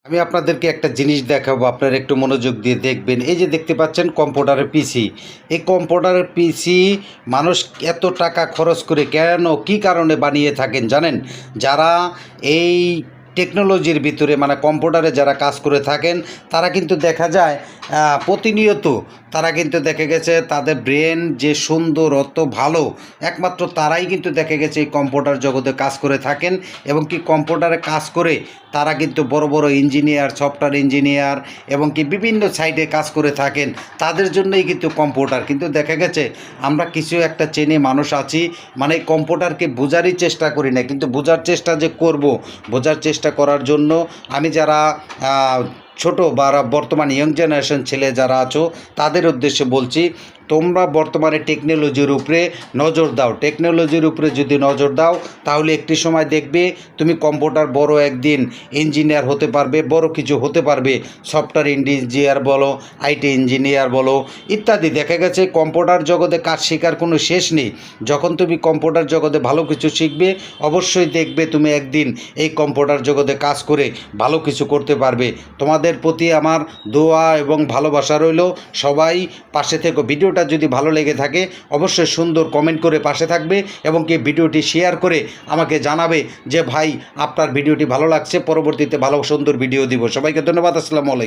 আমি আপনাদেরকে একটা জিনিস দেখাবো, আপনারা একটু মনোযোগ দিয়ে দেখবেন। এই যে দেখতে পাচ্ছেন কম্পিউটারের পিসি। এই কম্পিউটারের পিসি মানুষ এত টাকা খরচ করে কেন, কী কারণে বানিয়ে থাকেন জানেন? যারা এই টেকনোলজির ভিতরে মানে কম্পিউটারে যারা কাজ করে থাকেন তারা কিন্তু দেখা যায় প্রতিনিয়ত তারা কিন্তু দেখে গেছে তাদের ব্রেন যে সুন্দর অত ভালো, একমাত্র তারাই কিন্তু দেখে গেছে এই কম্পিউটার জগতে কাজ করে থাকেন। এবং কি কম্পিউটারে কাজ করে তারা কিন্তু বড় বড় ইঞ্জিনিয়ার, সফটওয়্যার ইঞ্জিনিয়ার এবং কি বিভিন্ন সাইডে কাজ করে থাকেন। তাদের জন্যই কিন্তু কম্পিউটার। কিন্তু দেখা গেছে আমরা কিছু একটা চেনে মানুষ আছি মানে কম্পিউটারকে বোঝারই চেষ্টা করি না, কিন্তু বোঝার চেষ্টা যে করব, বোঝার চেষ্টা করার জন্য আমি যারা ছোট বা বর্তমান ইয়ং জেনারেশন ছেলে যারা আছো তাদের উদ্দেশ্যে বলছি, তোমরা বর্তমানে টেকনোলজির উপরে নজর দাও। টেকনোলজির উপরে যদি নজর দাও তাহলে একটি সময় দেখবে তুমি কম্পিউটার বড় একদিন ইঞ্জিনিয়ার হতে পারবে, বড় কিছু হতে পারবে। সফটওয়্যার ইঞ্জিনিয়ার বলো, আইটি ইঞ্জিনিয়ার বলো ইত্যাদি। দেখা গেছে কম্পিউটার জগতে কাজ শেখার কোনো শেষ নেই। যখন তুমি কম্পিউটার জগতে ভালো কিছু শিখবে অবশ্যই দেখবে তুমি একদিন এই কম্পিউটার জগতে কাজ করে ভালো কিছু করতে পারবে। তোমাদের প্রতি আমার দোয়া এবং ভালোবাসা রইল। সবাই পাশে থেকো। ভিডিওটা যদি ভালো লেগে থাকে অবশ্যই সুন্দর কমেন্ট করে পাশে থাকবে এবং কি ভিডিওটি শেয়ার করে আমাকে জানাবে যে ভাই আপনার ভিডিওটি ভালো লাগছে, পরবর্তীতে ভালো সুন্দর ভিডিও দিব। সবাইকে ধন্যবাদ। আসসালামু আলাইকুম।